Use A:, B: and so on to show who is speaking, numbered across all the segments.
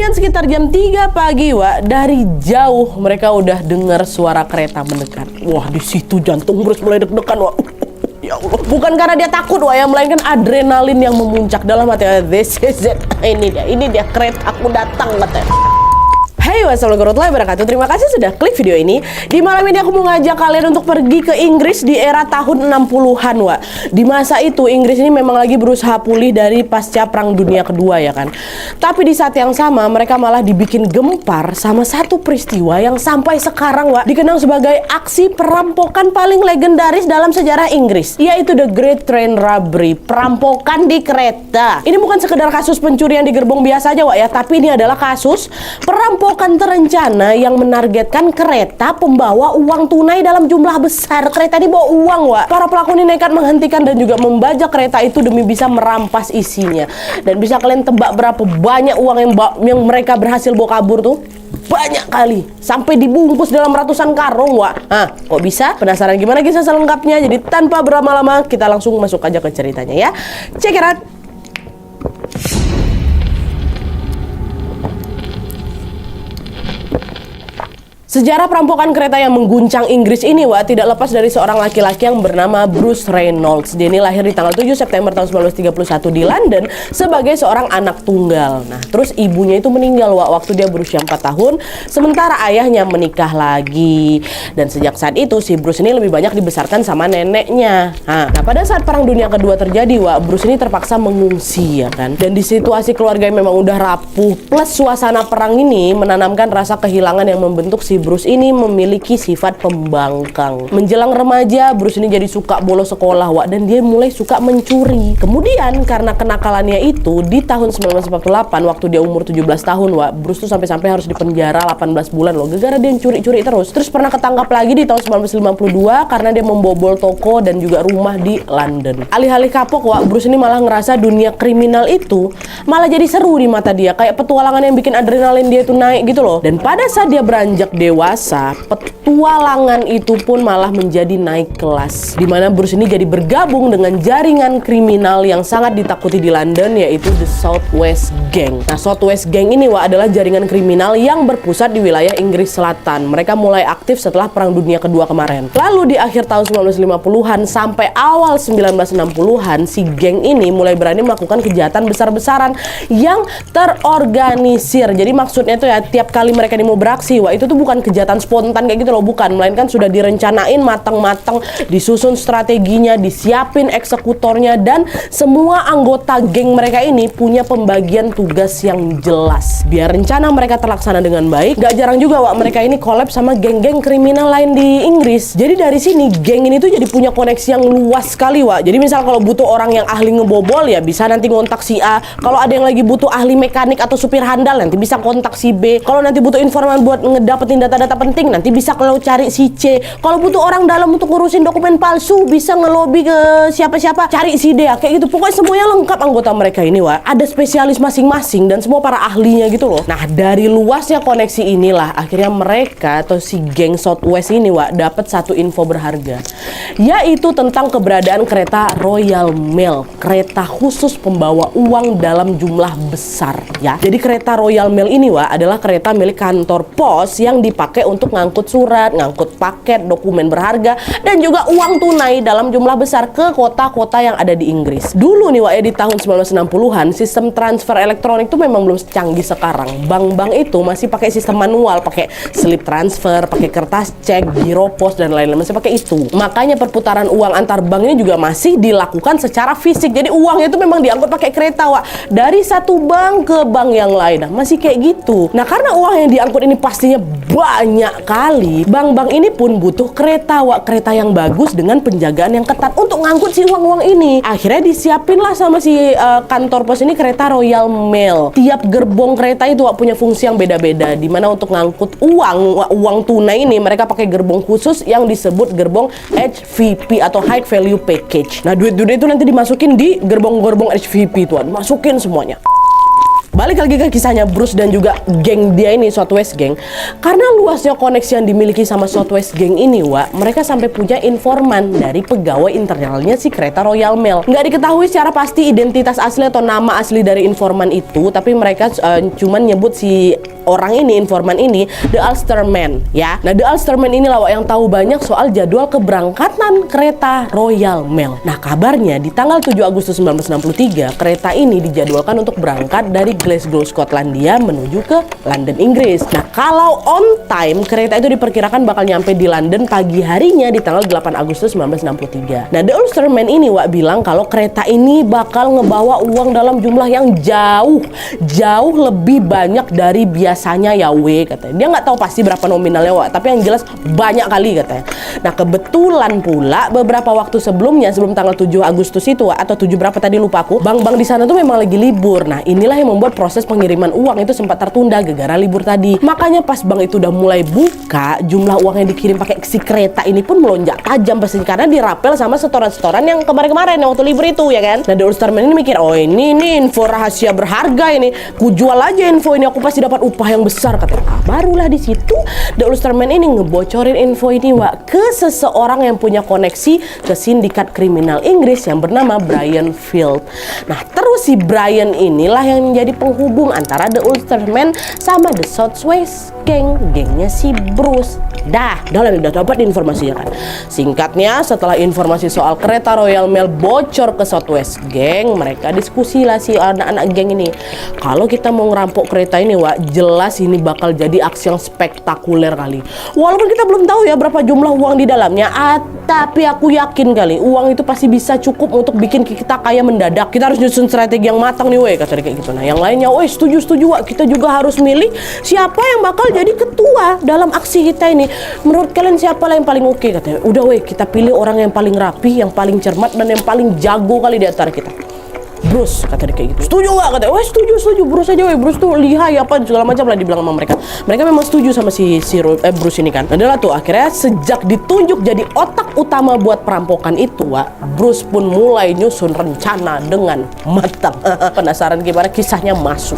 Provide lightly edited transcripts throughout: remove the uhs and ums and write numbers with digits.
A: Kemudian sekitar jam 3 pagi, Wak, dari jauh mereka udah dengar suara kereta mendekat. Wah, di situ jantung Bruce mulai deg-degan, Wak. Ya Allah. Bukan karena dia takut, Wak, ya, melainkan adrenalin yang memuncak dalam hati. This is it. Ini dia keretaku datang, katanya. Hey, wassalamualaikum warahmatullahi wabarakatuh. Terima kasih sudah klik video ini. Di malam ini aku mau ngajak kalian untuk pergi ke Inggris di era tahun 60-an, Wak. Di masa itu Inggris ini memang lagi berusaha pulih dari pasca Perang Dunia Kedua, ya kan. Tapi di saat yang sama mereka malah dibikin gempar sama satu peristiwa yang sampai sekarang, Wak, dikenang sebagai aksi perampokan paling legendaris dalam sejarah Inggris, yaitu The Great Train Robbery, perampokan di kereta. Ini bukan sekedar kasus pencurian di gerbong biasa aja, Wak, ya, tapi ini adalah kasus perampokan terencana yang menargetkan kereta pembawa uang tunai dalam jumlah besar. Kereta ini bawa uang, Wak. Para pelaku ini nekat menghentikan dan juga membajak kereta itu demi bisa merampas isinya. Dan bisa kalian tebak berapa banyak uang yang mereka berhasil bawa kabur tuh? Banyak kali, sampai dibungkus dalam ratusan karung, Wak. Kok bisa? Penasaran gimana kisah selengkapnya? Jadi tanpa berlama-lama kita langsung masuk aja ke ceritanya, ya. Check it out. Sejarah perampokan kereta yang mengguncang Inggris ini, Wak, tidak lepas dari seorang laki-laki yang bernama Bruce Reynolds. Dia ini lahir di tanggal 7 September tahun 1931 di London sebagai seorang anak tunggal. Nah, terus ibunya itu meninggal, Wak, waktu dia berusia 4 tahun, sementara ayahnya menikah lagi. Dan sejak saat itu si Bruce ini lebih banyak dibesarkan sama neneknya. Nah, pada saat Perang Dunia Kedua terjadi, Wak, Bruce ini terpaksa mengungsi, ya kan. Dan di situasi keluarga yang memang udah rapuh, plus suasana perang ini menanamkan rasa kehilangan yang membentuk si Bruce ini memiliki sifat pembangkang. Menjelang remaja, Bruce ini jadi suka bolos sekolah, Wak, dan dia mulai suka mencuri. Kemudian karena kenakalannya itu, di tahun 1948 waktu dia umur 17 tahun, Wak, Bruce tuh sampai-sampai harus dipenjara 18 bulan loh, gara-gara dia curi-curi terus. Terus pernah ketangkap lagi di tahun 1952 karena dia membobol toko dan juga rumah di London. Alih-alih kapok, Wak, Bruce ini malah ngerasa dunia kriminal itu malah jadi seru di mata dia, kayak petualangan yang bikin adrenalin dia itu naik gitu loh. Dan pada saat dia beranjak dewasa, petualangan itu pun malah menjadi naik kelas, dimana Bruce ini jadi bergabung dengan jaringan kriminal yang sangat ditakuti di London, yaitu The South West Gang. Nah, South West Gang ini, Wak, adalah jaringan kriminal yang berpusat di wilayah Inggris Selatan. Mereka mulai aktif setelah Perang Dunia Kedua kemarin. Lalu di akhir tahun 1950-an sampai awal 1960-an, si geng ini mulai berani melakukan kejahatan besar-besaran yang terorganisir. Jadi maksudnya tuh ya, tiap kali mereka ini mau beraksi, Wak, itu tuh bukan kejahatan spontan kayak gitu loh, bukan, melainkan sudah direncanain matang-matang, disusun strateginya, disiapin eksekutornya, dan semua anggota geng mereka ini punya pembagian tugas yang jelas biar rencana mereka terlaksana dengan baik. Gak jarang juga, Wak, mereka ini collab sama geng-geng kriminal lain di Inggris. Jadi dari sini geng ini tuh jadi punya koneksi yang luas sekali, Wak. Jadi misal kalau butuh orang yang ahli ngebobol, ya bisa nanti ngontak si A. Kalau ada yang lagi butuh ahli mekanik atau supir handal, nanti bisa kontak si B. Kalau nanti butuh informan buat ngedapetin data-data penting, nanti bisa kalau cari si C. Kalau butuh orang dalam untuk ngurusin dokumen palsu, bisa ngelobi ke siapa-siapa, cari si D, kayak gitu. Pokoknya semuanya lengkap anggota mereka ini, Wak. Ada spesialis masing-masing dan semua para ahlinya gitu loh. Nah, dari luasnya koneksi inilah akhirnya mereka atau si geng Southwest ini, Wak, dapat satu info berharga, yaitu tentang keberadaan kereta Royal Mail, kereta khusus pembawa uang dalam jumlah besar, ya. Jadi kereta Royal Mail ini, Wak, adalah kereta milik kantor pos yang dipakai untuk ngangkut surat, ngangkut paket, dokumen berharga, dan juga uang tunai dalam jumlah besar ke kota-kota yang ada di Inggris. Dulu nih, Wak, ya, di tahun 1960-an, sistem transfer elektronik itu memang belum secanggih sekarang. Bank-bank itu masih pakai sistem manual, pakai slip transfer, pakai kertas cek, giro pos, dan lain-lain, masih pakai itu. Makanya perputaran uang antar bank ini juga masih dilakukan secara fisik. Jadi uangnya itu memang diangkut pakai kereta, Wak, dari satu bank ke bank yang lain. Nah, masih kayak gitu. Nah, karena uang yang diangkut ini pastinya banyak kali, bank-bank ini pun butuh kereta, Wak, kereta yang bagus dengan penjagaan yang ketat untuk ngangkut si uang-uang ini. Akhirnya disiapin lah sama si kantor pos ini kereta Royal Mail. Tiap gerbong kereta itu, Wak, punya fungsi yang beda-beda, dimana untuk ngangkut uang tunai ini mereka pakai gerbong khusus yang disebut gerbong HVP atau High Value Package. Nah, duit-duit itu nanti dimasukin di gerbong-gerbong HVP itu, dimasukin semuanya. balik lagi ke kisahnya Bruce dan juga geng dia ini, Southwest Gang. Karena luasnya koneksi yang dimiliki sama Southwest Gang ini, mereka sampai punya informan dari pegawai internalnya si kereta Royal Mail. Nggak diketahui secara pasti identitas asli atau nama asli dari informan itu, tapi mereka cuman nyebut si orang ini, informan ini, The Ulsterman, ya. Nah, The Ulsterman inilah yang tahu banyak soal jadwal keberangkatan kereta Royal Mail. Nah, kabarnya di tanggal 7 Agustus 1963, kereta ini dijadwalkan untuk berangkat dari Glasgow, Skotlandia menuju ke London, Inggris. Nah, kalau on time, kereta itu diperkirakan bakal nyampe di London pagi harinya di tanggal 8 Agustus 1963. Nah, The Ulsterman ini bilang kalau kereta ini bakal ngebawa uang dalam jumlah yang jauh lebih banyak dari biasanya ya katanya. Dia nggak tahu pasti berapa nominalnya tapi yang jelas banyak kali katanya. Nah, kebetulan pula beberapa waktu sebelumnya, sebelum tanggal 7 Agustus itu atau 7 berapa tadi lupa aku, bank-bank di sana tuh memang lagi libur. Nah, inilah yang membuat proses pengiriman uang itu sempat tertunda gara-gara libur tadi. Makanya pas bank itu udah mulai buka, jumlah uang yang dikirim pakai si kereta ini pun melonjak tajam pasti karena dirapel sama setoran-setoran yang kemarin-kemarin yang waktu libur itu, ya kan. Nah, The Ulsterman ini mikir, oh ini info rahasia berharga ini, ku jual aja info ini, aku pasti dapat upah yang besar katanya. Barulah di situ The Ulsterman ini ngebocorin info ini ke seseorang yang punya koneksi ke sindikat kriminal Inggris yang bernama Brian Field. Nah, terus si Brian inilah yang menjadi penghubung antara The Ulsterman sama The Southwest Gang, gengnya si Bruce. Udah dapat informasinya kan. Singkatnya, setelah informasi soal kereta Royal Mail bocor ke Southwest Gang, mereka diskusi lah si anak-anak geng ini. Kalau kita mau ngerampok kereta ini, jelas ini bakal jadi aksi yang spektakuler kali. Walaupun kita belum tahu ya berapa jumlah uang di dalamnya, tapi aku yakin kali uang itu pasti bisa cukup untuk bikin kita kaya mendadak. Kita harus nyusun strategi yang matang nih, kata dia kayak gitu. Nah, yang lainnya, setuju, kita juga harus milih siapa yang bakal jadi ketua dalam aksi kita ini. Menurut kalian siapa lah yang paling oke, katanya. Udah kita pilih orang yang paling rapi, yang paling cermat, dan yang paling jago kali di antara kita. Bruce, kata dia kayak gitu. Setuju gak? Katanya, setuju, Bruce aja Bruce tuh lihai apa segala macam lah dibilang sama mereka. Mereka memang setuju sama si Bruce ini kan. Adalah tuh akhirnya sejak ditunjuk jadi otak utama buat perampokan itu, Bruce pun mulai nyusun rencana dengan matang. Penasaran gimana kisahnya? Masuk.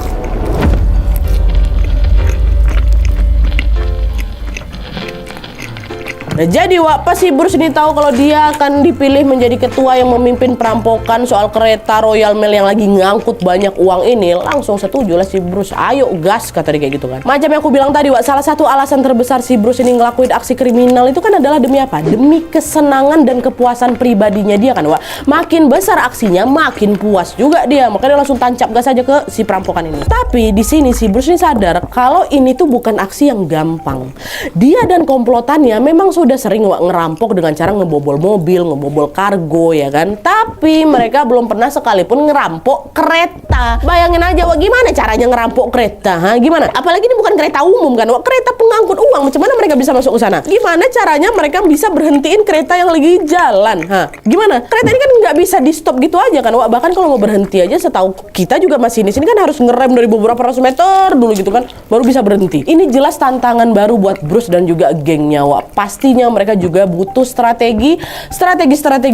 A: Nah, jadi pas si Bruce ini tahu kalau dia akan dipilih menjadi ketua yang memimpin perampokan soal kereta Royal Mail yang lagi ngangkut banyak uang ini, langsung setuju lah si Bruce. Ayo gas, kata dia kayak gitu kan. Macam yang aku bilang tadi, salah satu alasan terbesar si Bruce ini ngelakuin aksi kriminal itu kan adalah demi apa? Demi kesenangan dan kepuasan pribadinya dia kan, Makin besar aksinya, makin puas juga dia. Makanya dia langsung tancap gas aja ke si perampokan ini. Tapi di sini si Bruce ini sadar kalau ini tuh bukan aksi yang gampang. Dia dan komplotannya memang sudah sering ngerampok dengan cara ngebobol mobil, ngebobol kargo, ya kan. Tapi mereka belum pernah sekalipun ngerampok kereta. Bayangin aja, gimana caranya ngerampok kereta? Gimana? Apalagi ini bukan kereta umum kan, kereta pengangkut uang. Macam mana mereka bisa masuk ke sana? Gimana caranya mereka bisa berhentiin kereta yang lagi jalan? Gimana? Kereta ini kan nggak bisa di stop gitu aja kan, Bahkan kalau mau berhenti aja, setahu kita juga masih di sini kan harus ngerem dari beberapa ratus meter dulu gitu kan, baru bisa berhenti. Ini jelas tantangan baru buat Bruce dan juga gengnya, Pastinya mereka juga butuh strategi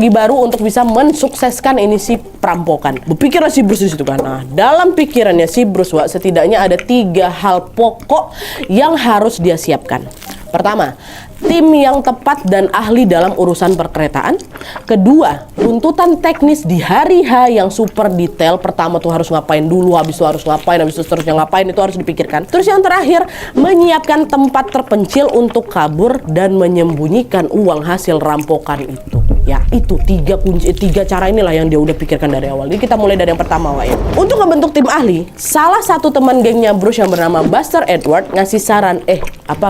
A: baru untuk bisa mensukseskan ini si perampokan. Berpikirlah si Bruce di situ kan. Nah, dalam pikirannya si Bruce, setidaknya ada 3 hal pokok yang harus dia siapkan. Pertama, tim yang tepat dan ahli dalam urusan perkeretaan. Kedua, tuntutan teknis di hari H yang super detail. Pertama tuh harus ngapain dulu, habis itu harus ngapain, habis itu seterusnya ngapain, itu harus dipikirkan. Terus yang terakhir, menyiapkan tempat terpencil untuk kabur dan menyembunyikan uang hasil rampokan itu. Ya, itu 3 cara inilah yang dia udah pikirkan dari awal. Jadi kita mulai dari yang pertama, ya. Untuk membentuk tim ahli, salah satu teman gengnya Bruce yang bernama Buster Edward ngasih saran,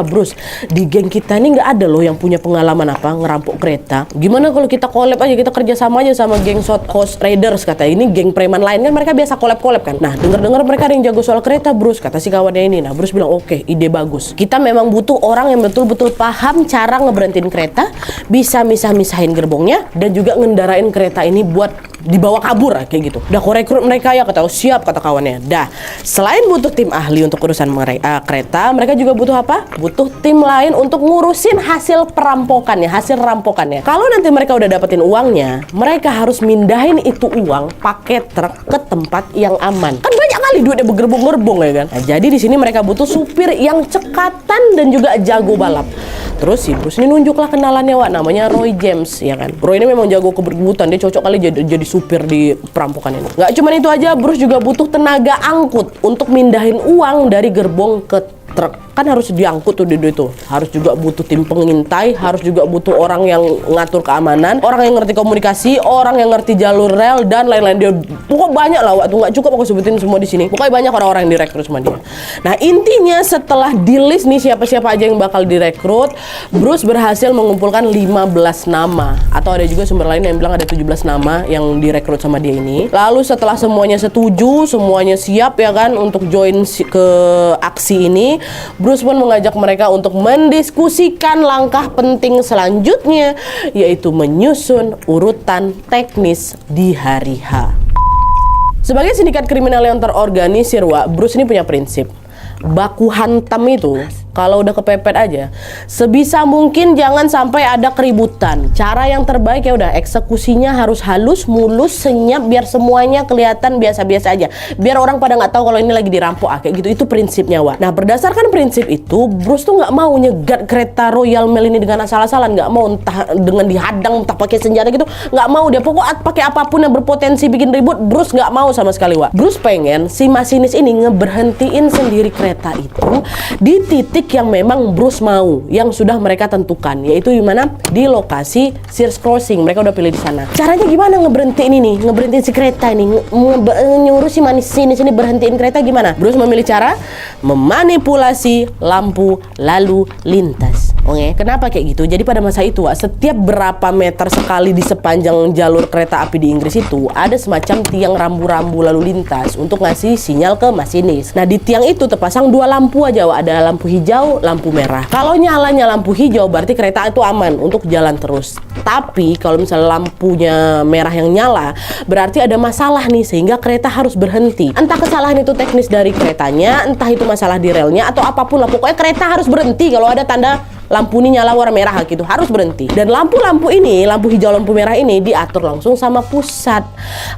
A: Bruce, di geng kita ini nggak ada loh yang punya pengalaman ngerampok kereta. Gimana kalau kita collab aja, kita kerja sama aja sama geng South Coast Raiders, kata. Ini geng preman lain kan, mereka biasa collab kan. Nah, dengar mereka ada yang jago soal kereta, Bruce, kata si kawannya ini. Nah, Bruce bilang, oke, ide bagus. Kita memang butuh orang yang betul-betul paham cara ngeberhentiin kereta, bisa misah-misahin gerbongnya, dan juga ngendarain kereta ini buat dibawa kabur kayak gitu. Udah kau rekrut mereka ya, kata. Siap, kata kawannya. Dah, selain butuh tim ahli untuk urusan kereta, mereka juga butuh apa? Butuh tim lain untuk ngurusin hasil perampokannya, hasil rampokannya. Kalau nanti mereka udah dapetin uangnya, mereka harus mindahin itu uang pakai truk ke tempat yang aman. Kan banyak kali kali duitnya bergerbong-gerbong ya kan. Nah, jadi di sini mereka butuh supir yang cekatan dan juga jago balap. Terus si Bruce ini nunjuklah kenalannya, Wak, namanya Roy James ya kan. Roy ini memang jago kebergebutan, dia cocok kali jadi supir di perampokan ini. Nggak cuma itu aja, Bruce juga butuh tenaga angkut untuk mindahin uang dari gerbong ke truk. Kan harus diangkut tuh itu. Harus juga butuh tim pengintai, harus juga butuh orang yang ngatur keamanan, orang yang ngerti komunikasi, orang yang ngerti jalur rel dan lain-lain. Dia pokoknya banyak lah, waktu nggak cukup aku sebutin semua di sini. Pokoknya banyak orang-orang yang direkrut sama dia. Nah, intinya setelah di list nih siapa-siapa aja yang bakal direkrut, Bruce berhasil mengumpulkan 15 nama. Atau ada juga sumber lain yang bilang ada 17 nama yang direkrut sama dia ini. Lalu setelah semuanya setuju, semuanya siap ya kan untuk join ke aksi ini, Bruce pun mengajak mereka untuk mendiskusikan langkah penting selanjutnya, yaitu menyusun urutan teknis di hari H. Sebagai sindikat kriminal yang terorganisir, Wak, Bruce ini punya prinsip. Baku hantam itu kalau udah kepepet aja, sebisa mungkin jangan sampai ada keributan. Cara yang terbaik ya udah eksekusinya harus halus, mulus, senyap, biar semuanya kelihatan biasa-biasa aja. Biar orang pada nggak tahu kalau ini lagi dirampok kayak gitu. Itu prinsipnya, Wak. Nah, berdasarkan prinsip itu, Bruce tuh nggak mau nyegat kereta Royal Mail ini dengan asal-asalan, nggak mau entah dengan dihadang, entah pakai senjata gitu, nggak mau dia. Pokoknya pakai apapun yang berpotensi bikin ribut, Bruce nggak mau sama sekali, Wak. Bruce pengen si masinis ini ngeberhentiin sendiri kereta itu di titik yang memang Bruce mau, yang sudah mereka tentukan, yaitu di mana? Di lokasi Sears Crossing. Mereka udah pilih di sana. Caranya gimana ngeberhentiin ini? Ngeberhentiin si kereta ini, nyuruh si masinis ini berhentiin kereta gimana? Bruce memilih cara memanipulasi lampu lalu lintas. Oke, kenapa kayak gitu? Jadi pada masa itu, setiap berapa meter sekali di sepanjang jalur kereta api di Inggris itu ada semacam tiang rambu-rambu lalu lintas untuk ngasih sinyal ke masinis. Nah, di tiang itu terpasang dua lampu aja, ada lampu hijau, lampu merah. Kalau nyalanya lampu hijau berarti kereta itu aman untuk jalan terus. Tapi kalau misalnya lampunya merah yang nyala, berarti ada masalah nih sehingga kereta harus berhenti. Entah kesalahan itu teknis dari keretanya, entah itu masalah di relnya atau apapun lah. Pokoknya kereta harus berhenti kalau ada tanda lampu ini nyala warna merah gitu, harus berhenti. Dan lampu-lampu ini, lampu hijau, lampu merah ini diatur langsung sama pusat.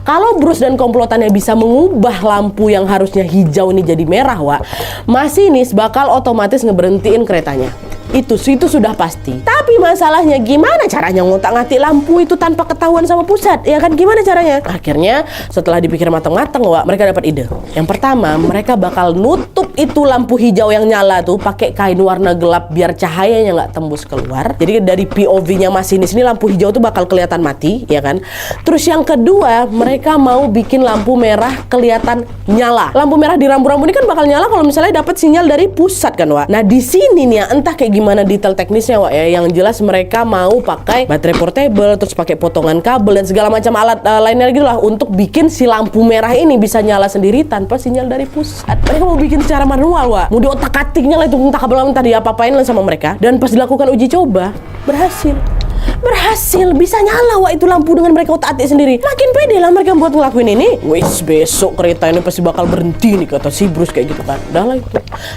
A: Kalau Bruce dan komplotannya bisa mengubah lampu yang harusnya hijau ini jadi merah, Wak, masinis bakal otomatis ngeberhentiin keretanya. Itu sudah pasti. Tapi masalahnya gimana caranya ngotak-ngatik lampu itu tanpa ketahuan sama pusat? Ya kan, gimana caranya? Akhirnya setelah dipikir matang-matang, Wak, mereka dapat ide. Yang pertama, mereka bakal nutup itu lampu hijau yang nyala tuh pakai kain warna gelap biar cahayanya nggak tembus keluar. Jadi dari POV-nya masinis ini lampu hijau tuh bakal kelihatan mati, ya kan? Terus yang kedua, mereka mau bikin lampu merah kelihatan nyala. Lampu merah di rambu-rambu ini kan bakal nyala kalau misalnya dapat sinyal dari pusat kan, Wak. Nah, di sini nih ya, entah kayak gimana detail teknisnya, Wak, ya. Yang jelas mereka mau pakai baterai portable, terus pakai potongan kabel dan segala macam alat lainnya gitu lah untuk bikin si lampu merah ini bisa nyala sendiri tanpa sinyal dari pusat. Mereka mau bikin secara manual, Wak. Mau diotak-atiknya lah itu, entah kabel entah diapa-apain lah sama mereka. Dan pas dilakukan uji coba, berhasil, bisa nyala, Wak, itu lampu dengan mereka otak-atik sendiri. Makin pede lah mereka buat ngelakuin ini. Wis, besok kereta ini pasti bakal berhenti nih, kata si Bruce kayak gitu kan. Udah lah itu.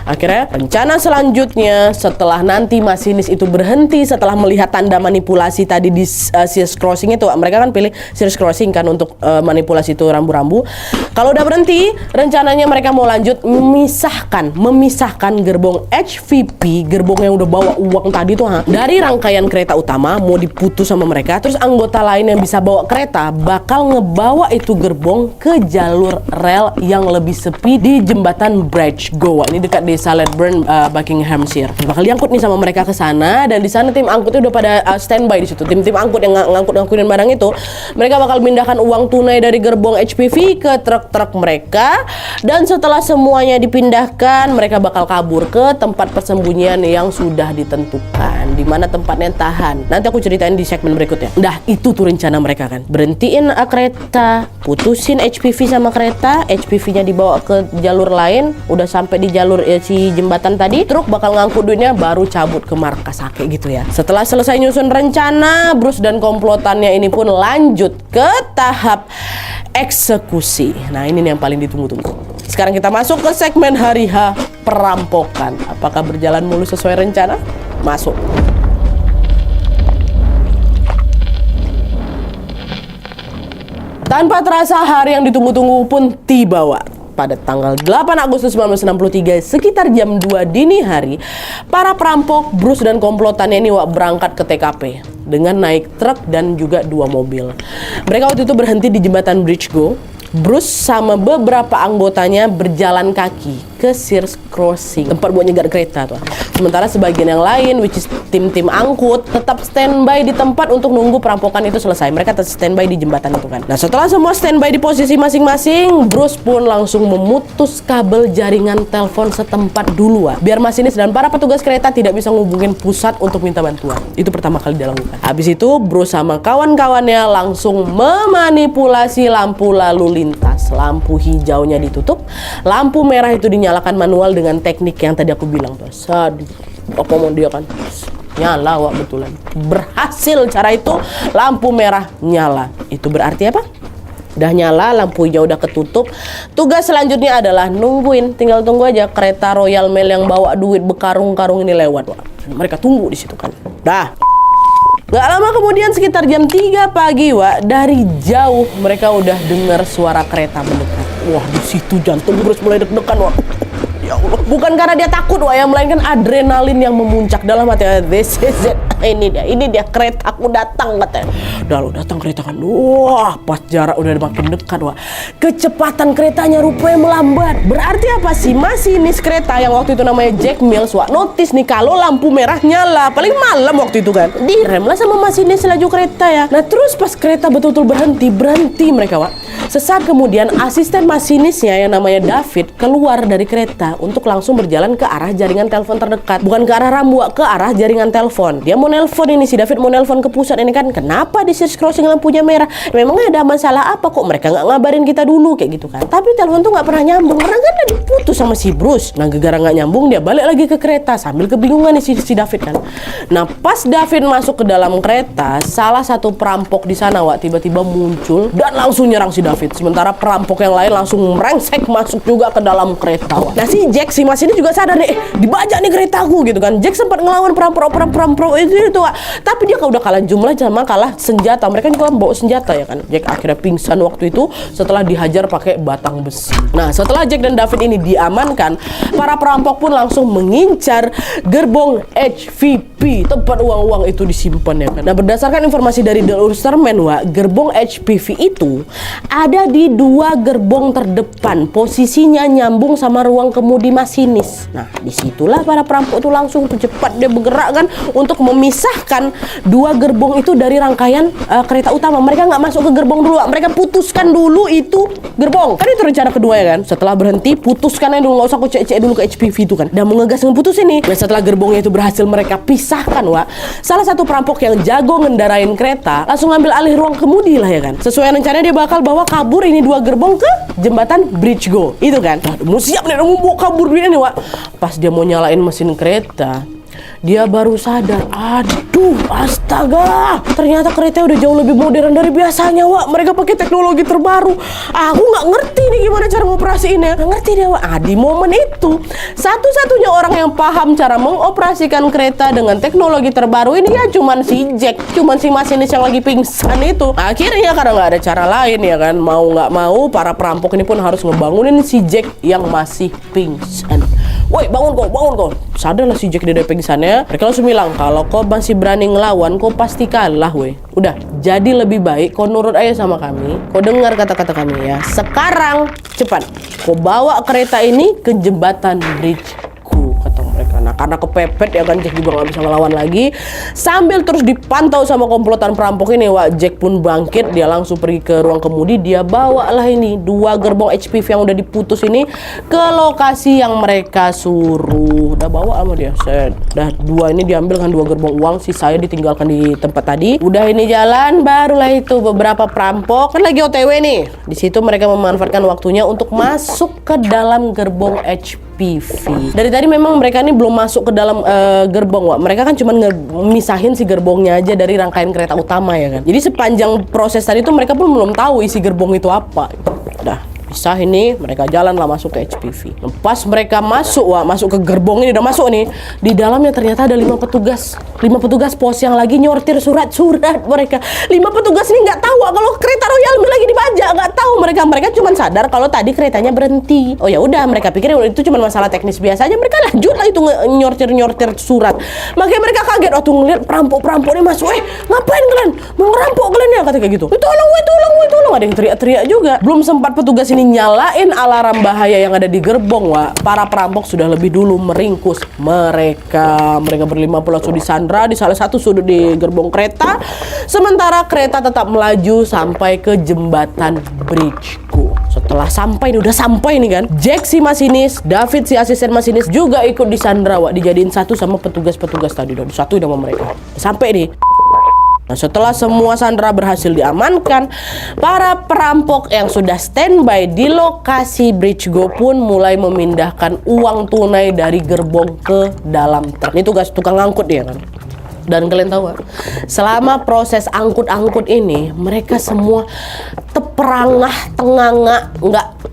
A: Akhirnya rencana selanjutnya setelah nanti masinis itu berhenti, setelah melihat tanda manipulasi tadi di Sears Crossing itu, mereka kan pilih Sears Crossing kan untuk manipulasi itu rambu-rambu. Kalau udah berhenti, rencananya mereka mau lanjut memisahkan gerbong HVP, gerbong yang udah bawa uang tadi tuh, dari rangkaian kereta utama, mau diputus sama mereka. Terus anggota lain yang bisa bawa kereta bakal ngebawa itu gerbong ke jalur rel yang lebih sepi di jembatan Bridge Goa. Ini dekat desa Ledburn, Buckinghamshire. Bakal diangkut nih sama mereka ke sana, dan di sana tim angkutnya udah pada standby di situ. Tim-tim angkut yang ngangkutin barang itu, mereka bakal pindahkan uang tunai dari gerbong HPV ke truk-truk mereka. Dan setelah semuanya dipindahkan, mereka bakal kabur ke tempat persembunyian yang sudah ditentukan, di mana tempatnya tahan. Nanti aku ceritain di segmen berikutnya. Dah, itu tuh rencana mereka kan. Berhentiin kereta, putusin HPV sama kereta, HPV-nya dibawa ke jalur lain, udah sampai di jalur si jembatan tadi, truk bakal ngangkut duitnya, baru cabut ke markas kayak gitu ya. Setelah selesai nyusun rencana, Bruce dan komplotannya ini pun lanjut ke tahap eksekusi. Nah, ini nih yang paling ditunggu-tunggu. Sekarang kita masuk ke segmen hari H, perampokan. Apakah berjalan mulus sesuai rencana? Masuk. Tanpa terasa hari yang ditunggu-tunggu pun tiba, Wak. pada tanggal 8 Agustus 1963 sekitar jam 2 dini hari, para perampok, Bruce dan komplotannya ini berangkat ke TKP dengan naik truk dan juga 2 mobil. Mereka waktu itu berhenti di jembatan Bridge Go. Bruce sama beberapa anggotanya berjalan kaki ke Sears Crossing, tempat buat nyegat kereta tuh. Sementara sebagian yang lain, which is tim-tim angkut, tetap standby di tempat untuk nunggu perampokan itu selesai. Mereka tetap standby di jembatan itu kan. Nah, setelah semua standby di posisi masing-masing, Bruce pun langsung memutus kabel jaringan telepon setempat dulu, biar masinis dan para petugas kereta tidak bisa ngubungin pusat untuk minta bantuan. Itu pertama kali dia lakukan. Habis itu, Bruce sama kawan-kawannya langsung memanipulasi lampu lalu lintas. Lampu hijaunya ditutup, lampu merah itu dinyalakan manual dengan teknik yang tadi aku bilang tuh. Apa mau dia kan nyala betulan. Berhasil cara itu, lampu merah nyala. Itu berarti apa? Udah nyala, lampu hijau udah ketutup. Tugas selanjutnya adalah nungguin, tinggal tunggu aja kereta Royal Mail yang bawa duit bekarung-karung ini lewat. Mereka tunggu di situ kan. Dah. Gak lama kemudian sekitar jam 3 pagi, dari jauh mereka udah dengar suara kereta mendekat. Wah, di situ jantung Bruce mulai deg-degan, Ya Allah. Bukan karena dia takut, ya, melainkan adrenalin yang memuncak dalam hati. This is it. Ini dia keretaku datang, katanya. Udah lo datang kereta kan. Wah, pas jarak udah makin dekat, kecepatan keretanya rupanya melambat. Berarti apa sih? Masinis kereta yang waktu itu namanya Jack Mills, notice nih kalau lampu merah nyala. Paling malam waktu itu kan. Direm lah sama masinis laju kereta ya. Nah, terus pas kereta betul-betul berhenti mereka, Sesaat kemudian asisten masinisnya yang namanya David keluar dari kereta untuk langsung berjalan ke arah jaringan telepon terdekat. Bukan ke arah rambu, ke arah jaringan telepon. Dia mau nelpon ini, si David mau nelpon ke pusat ini kan. Kenapa di Sears Crossing lampunya merah? Memangnya ada masalah apa kok mereka nggak ngabarin kita dulu kayak gitu kan. Tapi telepon tuh nggak pernah nyambung karena kan udah diputus sama si Bruce. Nah, gara-gara nggak nyambung dia balik lagi ke kereta sambil kebingungan nih si David kan. Nah, pas David masuk ke dalam kereta, salah satu perampok di sana tiba-tiba muncul dan langsung nyerang si David. Sementara perampok yang lain langsung merengsek masuk juga ke dalam kereta. Nah, si Jack, si Mas ini juga sadar nih, dibajak nih keretaku gitu kan. Jack sempat ngelawan perampok itu, tapi dia udah kalah jumlah sama kalah senjata. Mereka juga bawa senjata ya kan. Jack akhirnya pingsan waktu itu setelah dihajar pakai batang besi. Nah, setelah Jack dan David ini diamankan, para perampok pun langsung mengincar gerbong HVP, tempat uang-uang itu disimpan ya kan. Nah, berdasarkan informasi dari The Ulsterman, gerbong HVP itu ada di 2 gerbong terdepan, posisinya nyambung sama ruang kemudi masinis. Nah, disitulah para perampok itu langsung cepat dia bergerak kan untuk memisahkan 2 gerbong itu dari rangkaian kereta utama. Mereka nggak masuk ke gerbong dulu, mereka putuskan dulu itu gerbong. Kan itu rencana kedua ya kan. Setelah berhenti, putuskan dulu, nggak usah aku cek dulu ke HVP itu kan. Dan mengegas ngeputus ini. Nah, setelah gerbongnya itu berhasil mereka pisahkan, salah satu perampok yang jago ngendarain kereta langsung ngambil alih ruang kemudi lah ya kan. Sesuai rencananya dia bakal bawa kabur ini 2 gerbong ke jembatan Bridge Go itu kan. Mau siap nih mau kabur ini, Pas dia mau nyalain mesin kereta, dia baru sadar, aduh, astaga, ternyata kereta udah jauh lebih modern dari biasanya, Mereka pakai teknologi terbaru. Aku nggak ngerti nih gimana cara ngoperasiinnya. Nggak ngerti deh, di momen itu, satu-satunya orang yang paham cara mengoperasikan kereta dengan teknologi terbaru ini ya cuman si Jack, cuman si masinis yang lagi pingsan itu. Akhirnya karena nggak ada cara lain ya kan, mau nggak mau para perampok ini pun harus ngebangunin si Jack yang masih pingsan. Woi, bangun kau. Sadarlah si Jack dari pingsannya. Mereka langsung bilang, kalau kau masih berani ngelawan, kau pasti kalah, Udah, jadi lebih baik kau nurut aja sama kami. Kau dengar kata-kata kami ya. Sekarang, cepat, kau bawa kereta ini ke jembatan Bridge Go, kata mereka. Nah, karena kepepet ya kan, Jack juga nggak bisa ngelawan lagi. Sambil terus dipantau sama komplotan perampok ini, Jack pun bangkit. Dia langsung pergi ke ruang kemudi. Dia bawalah ini 2 gerbong HVP yang udah diputus ini ke lokasi yang mereka suruh. Udah bawa sama dia. Udah 2 ini diambil kan 2 gerbong uang. Sisanya ditinggalkan di tempat tadi. Udah ini jalan, barulah itu beberapa perampok kan lagi OTW nih. Di situ mereka memanfaatkan waktunya untuk masuk ke dalam gerbong HVP. Dari tadi memang mereka ini belum masuk ke dalam gerbong, Mereka kan cuma misahin si gerbongnya aja dari rangkaian kereta utama ya kan. Jadi sepanjang proses tadi itu mereka pun belum tahu isi gerbong itu apa. Udah Pisah ini, mereka jalanlah masuk ke HPV. Pas mereka masuk, masuk ke gerbong ini, udah masuk nih. Di dalamnya ternyata ada 5 petugas. 5 petugas pos yang lagi nyortir surat-surat mereka. 5 petugas ini nggak tahu kalau kereta Royal Mail lagi dibajak, nggak tahu mereka. Mereka cuma sadar kalau tadi keretanya berhenti. Oh ya udah, mereka pikir itu cuma masalah teknis biasa aja. Mereka lanjut lah itu nyortir surat. Makanya mereka kaget waktu ngeliat perampok ini masuk. Ngapain kalian? Mau ngerampok kalian ya? Kata kayak gitu. Tolong. Ada yang teriak-teriak juga. Belum sempat petugas ini nyalain alarm bahaya yang ada di gerbong, para perampok sudah lebih dulu meringkus mereka. Mereka berlima langsung disandra di salah satu sudut di gerbong kereta. Sementara kereta tetap melaju sampai ke jembatan Bridgego. Setelah udah sampai nih kan, Jack si masinis, David si asisten masinis juga ikut disandra, dijadiin satu sama petugas-petugas tadi. Satu sama mereka. Sampai nih. Nah, setelah semua sandera berhasil diamankan, para perampok yang sudah standby di lokasi Bridgego pun mulai memindahkan uang tunai dari gerbong ke dalam truk. Ini tugas tukang angkut dia kan. Dan kalian tahu gak? Selama proses angkut-angkut ini, mereka semua teperangah, tenganga,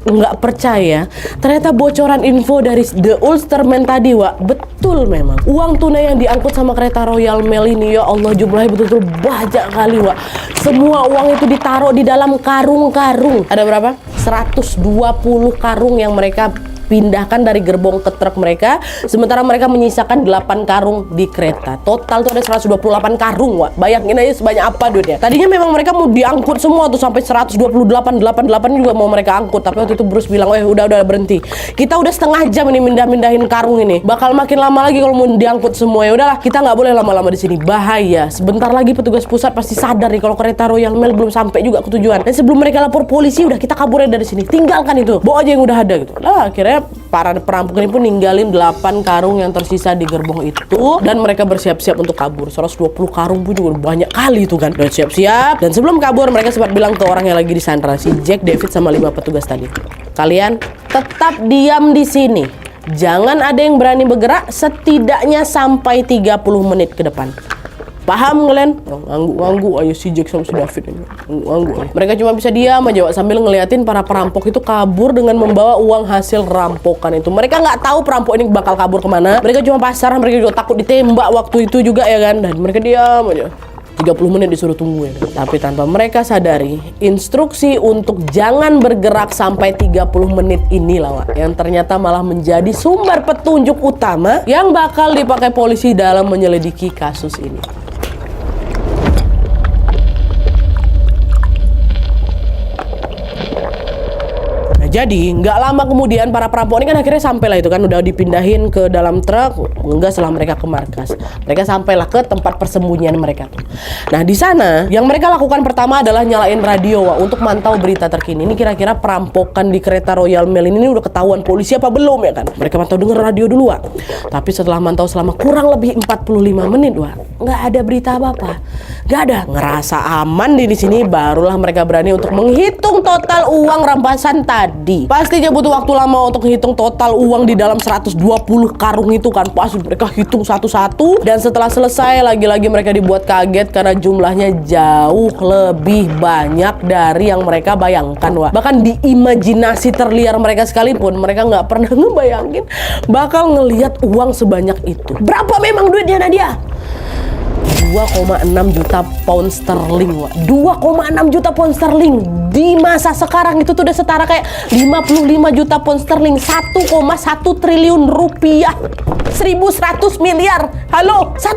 A: nggak percaya. Ternyata bocoran info dari The Ulsterman tadi, betul memang. Uang tunai yang diangkut sama kereta Royal Mail ini, ya Allah, jumlahnya betul-betul banyak kali, Semua uang itu ditaruh di dalam karung-karung. Ada berapa? 120 karung yang mereka pindahkan dari gerbong ke truk mereka, sementara mereka menyisakan 8 karung di kereta. Total tuh ada 128 karung, Bayangin aja sebanyak apa duitnya. Tadinya memang mereka mau diangkut semua tuh sampai 128, 88 juga mau mereka angkut, tapi waktu itu Bruce bilang, udah berhenti. Kita udah setengah jam ini mindahin karung ini. Bakal makin lama lagi kalau mau diangkut semua. Ya udahlah, kita nggak boleh lama-lama di sini. Bahaya. Sebentar lagi petugas pusat pasti sadar nih kalau kereta Royal Mail belum sampai juga ke tujuan. Dan sebelum mereka lapor polisi, udah kita kabur dari sini. Tinggalkan itu. Bawa aja yang udah ada gitu. Lah, akhirnya para perampok ini pun ninggalin 8 karung yang tersisa di gerbong itu, dan mereka bersiap-siap untuk kabur. 120 karung pun juga banyak kali itu kan. Dan siap-siap, dan sebelum kabur mereka sempat bilang ke orang yang lagi disandra, si Jack, David sama 5 petugas tadi, kalian tetap diam di sini. Jangan ada yang berani bergerak setidaknya sampai 30 menit ke depan. Paham kalian? Nganggu ayo si Jack sama si David ini. Nganggu. Mereka cuma bisa diam aja sambil ngeliatin para perampok itu kabur dengan membawa uang hasil rampokan itu. Mereka nggak tahu perampok ini bakal kabur kemana. Mereka cuma pasrah, mereka juga takut ditembak waktu itu juga ya kan. Dan mereka diam aja. 30 menit disuruh tunggu ya. Tapi tanpa mereka sadari, instruksi untuk jangan bergerak sampai 30 menit inilah yang ternyata malah menjadi sumber petunjuk utama yang bakal dipakai polisi dalam menyelidiki kasus ini. Jadi nggak lama kemudian para perampok ini kan akhirnya sampailah itu kan, udah dipindahin ke dalam truk. Enggak, setelah mereka ke markas, mereka sampailah ke tempat persembunyian mereka tuh. Nah di sana yang mereka lakukan pertama adalah nyalain radio untuk mantau berita terkini. Ini kira-kira perampokan di kereta Royal Mail ini udah ketahuan polisi apa belum ya kan? Mereka mantau denger radio dulu Tapi setelah mantau selama kurang lebih 45 menit nggak ada berita apa-apa. Nggak ada. Ngerasa aman di sini, barulah mereka berani untuk menghitung total uang rampasan tadi. Pastinya butuh waktu lama untuk menghitung total uang di dalam 120 karung itu kan. Pasti mereka hitung satu-satu, dan setelah selesai lagi-lagi mereka dibuat kaget karena jumlahnya jauh lebih banyak dari yang mereka bayangkan. Bahkan di imajinasi terliar mereka sekalipun mereka nggak pernah ngebayangin bakal ngelihat uang sebanyak itu. Berapa memang duitnya Nadia? 2,6 juta pound sterling 2,6 juta pound sterling di masa sekarang itu tuh udah setara kayak 55 juta pound sterling, 1,1 triliun rupiah, 1.100 miliar. Halo, 1,1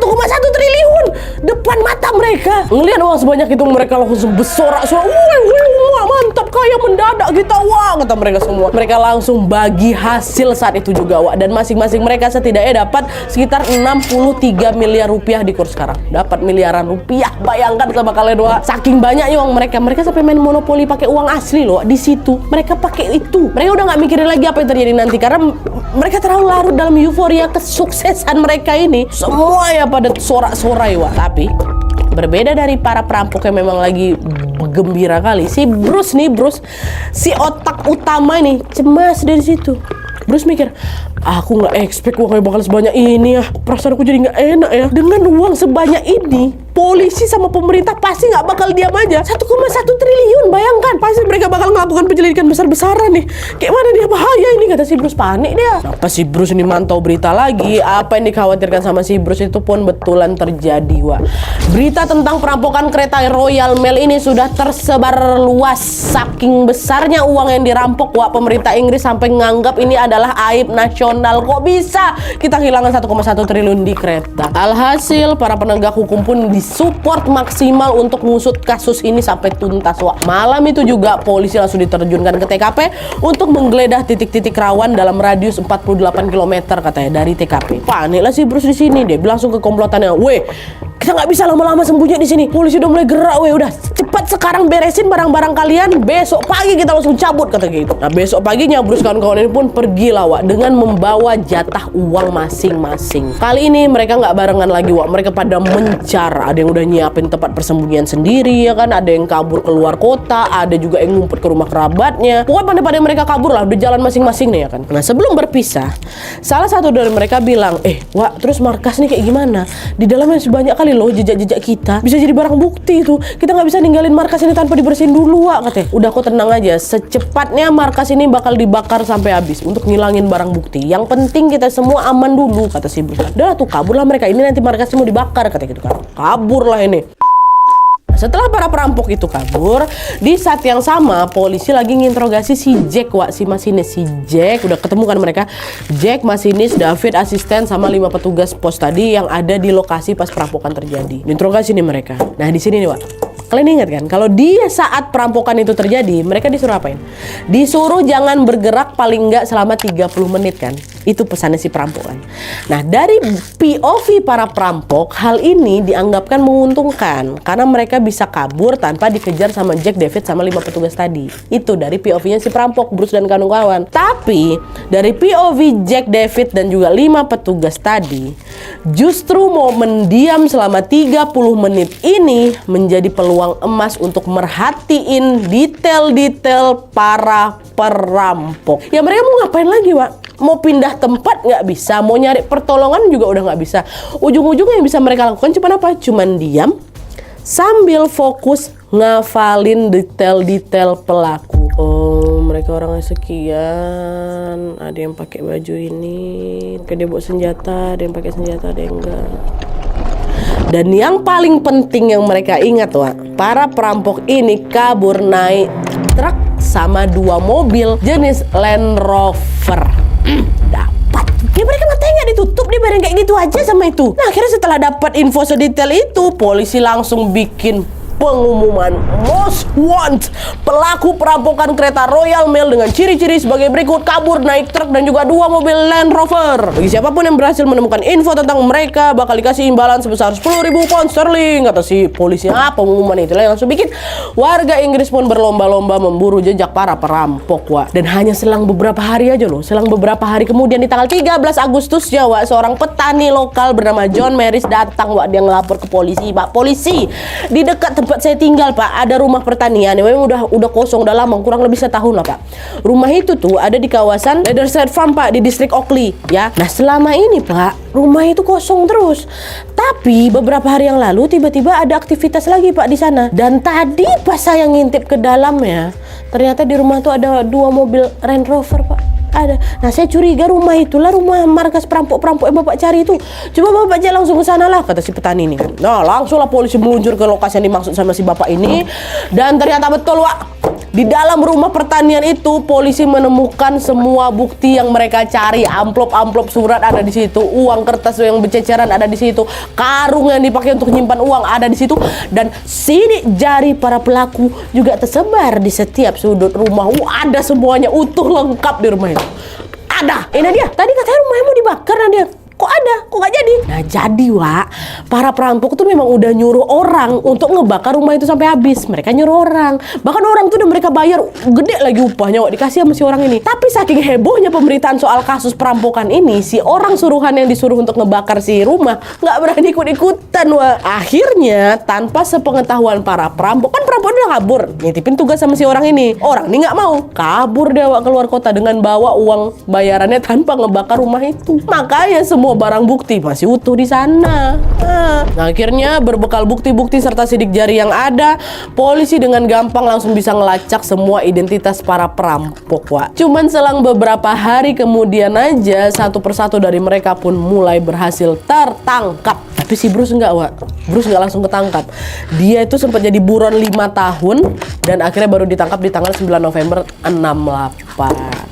A: triliun depan mata mereka. Ngelihat uang sebanyak itu mereka langsung bersorak-sorak, wah mantap, kaya mendadak kita, kata mereka semua. Mereka langsung bagi hasil saat itu juga dan masing-masing mereka setidaknya dapat sekitar 63 miliar rupiah di kurs sekarang. Dapat miliaran rupiah, bayangkan sama kalian saking banyaknya uang mereka sampai main monopoli pakai uang asli di situ. Mereka pakai itu. Mereka udah nggak mikirin lagi apa yang terjadi nanti karena mereka terlalu larut dalam euforia kesuksesan mereka ini. Semua ya pada sorak-sorai Tapi berbeda dari para perampok yang memang lagi gembira kali, si Bruce, si otak utama ini cemas dari situ. Bruce mikir, aku nggak expect uangnya bakal sebanyak ini ya. Perasaan aku jadi nggak enak ya. Dengan uang sebanyak ini, polisi sama pemerintah pasti nggak bakal diam aja. 1,1 triliun, bayangkan. Pasti mereka bakal melakukan penyelidikan besar-besaran nih. Kayak mana dia, bahaya ini, kata si Bruce. Panik dia. Apa si Bruce ini mantau berita lagi? Apa yang dikhawatirkan sama si Bruce itu pun betulan terjadi, Wak. Berita tentang perampokan kereta Royal Mail ini sudah tersebar luas. Saking besarnya uang yang dirampok, Wak, pemerintah Inggris sampai nganggap ini adalah aib nasional. Kok bisa kita kehilangan 1,1 triliun di kereta? Alhasil para penegak hukum pun disupport maksimal untuk mengusut kasus ini sampai tuntas, Wak. Malam itu juga polisi langsung diterjunkan ke TKP untuk menggeledah titik-titik rawan dalam radius 48 km katanya dari TKP. Paniklah si Bruce di sini, dia langsung ke komplotannya. Weh, kita nggak bisa lama-lama sembunyi di sini. Polisi udah mulai gerak, weh. Udah cepat sekarang beresin barang-barang kalian. Besok pagi kita langsung cabut, kata gitu. Nah, besok paginya Bruce kawan-kawan ini pun pergi lah, Wak, dengan membawa jatah uang masing-masing. Kali ini mereka nggak barengan lagi, Wak. Mereka pada mencar. Ada yang udah nyiapin tempat persembunyian sendiri, ya kan? Ada yang kabur keluar kota, ada juga yang ngumpet ke rumah kerabatnya. Pokoknya pandai-pandai mereka kabur lah, udah jalan masing-masing nih, ya kan? Nah, sebelum berpisah, salah satu dari mereka bilang, Wak, terus markas nih kayak gimana? Di dalamnya sebanyak kali loh jejak-jejak kita, bisa jadi barang bukti itu. Kita nggak bisa ninggalin markas ini tanpa dibersihin dulu, Wak, katanya. Udah, kok tenang aja, secepatnya markas ini bakal dibakar sampai habis untuk ngilangin barang bukti. Yang penting kita semua aman dulu, kata si Bruce. Udah tuh, kaburlah mereka, ini nanti markasnya mau dibakar, katanya gitu kan. Kaburlah ini. Setelah para perampok itu kabur, di saat yang sama polisi lagi nginterogasi si Jack, Wak, si masinis. Si Jack, udah ketemu kan mereka? Jack, masinis, David, asisten, sama 5 petugas pos tadi yang ada di lokasi pas perampokan terjadi. Interogasi nih mereka. Nah, di sini nih, Wak, kalian ingat kan, kalau dia saat perampokan itu terjadi, mereka disuruh apain? Disuruh jangan bergerak paling enggak selama 30 menit kan? Itu pesannya si perampok kan. Nah, dari POV para perampok, hal ini dianggapkan menguntungkan karena mereka bisa kabur tanpa dikejar sama Jack, David, sama 5 petugas tadi. Itu dari POV-nya si perampok, Bruce dan kawan-kawan. Tapi dari POV Jack, David, dan juga 5 petugas tadi, justru mau mendiam selama 30 menit ini menjadi peluang emas untuk merhatiin detail-detail para perampok. Ya, mereka mau ngapain lagi, Wak? Mau pindah tempat nggak bisa, mau nyari pertolongan juga udah nggak bisa. Ujung-ujungnya yang bisa mereka lakukan cuma apa? Cuman diam sambil fokus ngafalin detail-detail pelaku. Oh, mereka orangnya sekian. Ada yang pakai baju ini, dia bawa senjata, ada yang pakai senjata, ada yang enggak. Dan yang paling penting yang mereka ingat, Wak, para perampok ini kabur naik truk sama 2 mobil jenis Land Rover. Dapat. Ya, mereka matanya nggak ditutup, dia bareng kayak gitu aja sama itu. Nah, akhirnya setelah dapat info sedetail itu, polisi langsung bikin pengumuman most want pelaku perampokan kereta Royal Mail dengan ciri-ciri sebagai berikut: kabur naik truk dan juga 2 mobil Land Rover. Bagi siapapun yang berhasil menemukan info tentang mereka bakal dikasih imbalan sebesar 10.000 pound sterling, kata si polisi. Pengumuman itulah yang langsung bikin warga Inggris pun berlomba-lomba memburu jejak para perampok, Wak. Dan hanya selang beberapa hari aja loh, selang beberapa hari kemudian di tanggal 13 Agustus ya, Wak, seorang petani lokal bernama John Maris datang, Wak. Dia ngelapor ke polisi, Pak, polisi, di dekat tempat saya tinggal, Pak, ada rumah pertanian yang memang udah kosong, udah lama, kurang lebih setahun lah, Pak. Rumah itu tuh ada di kawasan Leatherside Farm, Pak, di distrik Oakley, ya. Nah, selama ini, Pak, rumah itu kosong terus. Tapi beberapa hari yang lalu tiba-tiba ada aktivitas lagi, Pak, di sana. Dan tadi pas saya ngintip ke dalamnya, ternyata di rumah tuh ada 2 mobil Land Rover, Pak. Ada. Nah, saya curiga rumah itulah rumah markas perampok-perampok yang Bapak cari itu. Coba Bapak aja langsung ke sana lah, kata si petani ini kan. Nah, langsunglah polisi meluncur ke lokasi yang dimaksud sama si Bapak ini. Dan ternyata betul, Wak. Di dalam rumah pertanian itu polisi menemukan semua bukti yang mereka cari. Amplop-amplop surat ada di situ, uang kertas yang berceceran ada di situ, karung yang dipakai untuk nyimpan uang ada di situ, dan sidik jari para pelaku juga tersebar di setiap sudut rumah. Ada semuanya utuh lengkap di rumah itu. Ada. Ini dia. Tadi katanya rumahnya mau dibakar, Nadia. Kok ada? Kok nggak jadi? Nah, jadi, Wak, para perampok tuh memang udah nyuruh orang untuk ngebakar rumah itu sampai habis. Mereka nyuruh orang. Bahkan orang tuh udah mereka bayar gede lagi upahnya, Wak, dikasih sama si orang ini. Tapi saking hebohnya pemberitaan soal kasus perampokan ini, si orang suruhan yang disuruh untuk ngebakar si rumah nggak berani ikut-ikutan, Wak. Akhirnya, tanpa sepengetahuan para perampok, kan perampok udah kabur, nitipin tugas sama si orang ini. Orang ini nggak mau. Kabur dia, Wak, keluar kota dengan bawa uang bayarannya tanpa ngebakar rumah itu. Makanya semua barang bukti masih utuh jatuh di sana. Nah, akhirnya berbekal bukti-bukti serta sidik jari yang ada, polisi dengan gampang langsung bisa ngelacak semua identitas para perampok, Wak. Cuman selang beberapa hari kemudian aja, satu persatu dari mereka pun mulai berhasil tertangkap. Tapi si Bruce enggak, Wak. Bruce enggak langsung ketangkap. Dia itu sempat jadi buron 5 tahun dan akhirnya baru ditangkap di tanggal 9 November 68.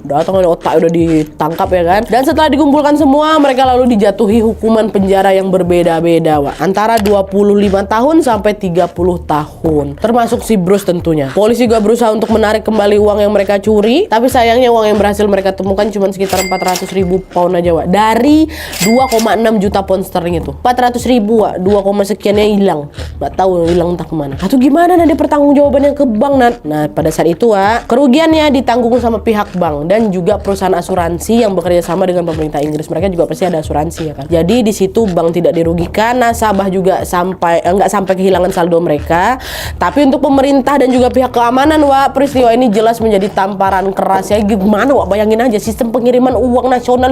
A: Datang dari otak udah ditangkap ya kan. Dan setelah dikumpulkan semua, mereka lalu dijatuhi hukuman penjara yang berbeda-beda, Wak. Antara 25 tahun sampai 30 tahun. Termasuk si Bruce tentunya. Polisi juga berusaha untuk menarik kembali uang yang mereka curi, tapi sayangnya uang yang berhasil mereka temukan cuma sekitar 400.000 pound aja, Wak. Dari 2,6 juta pound sterling itu. 400.000, Wak. 2, sekiannya hilang. Nggak tahu hilang entah kemana. Atau gimana nanti pertanggungjawabannya ke bank, Nat? Nah, pada saat itu, Wak, kerugiannya ditanggung sama pihak bank dan juga perusahaan asuransi yang bekerja sama dengan pemerintah Inggris. Mereka juga pasti ada asuransi ya kan. Jadi di situ bank tidak dirugikan, nasabah juga nggak sampai kehilangan saldo mereka. Tapi untuk pemerintah dan juga pihak keamanan, Wak, peristiwa ini jelas menjadi tamparan keras ya. Gimana, Wak? Bayangin aja sistem pengiriman uang nasional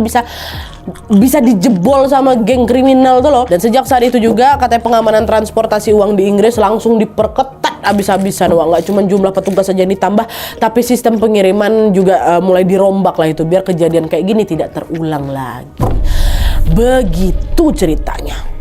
A: bisa dijebol sama geng kriminal tuh loh. Dan sejak saat itu juga katanya pengamanan transportasi uang di Inggris langsung diperketat habis-habisan, Wak. Nggak cuma jumlah petugas saja yang ditambah, tapi sistem pengiriman juga mulai dirombak lah itu biar kejadian kayak gini tidak terulang lagi. Begitu ceritanya.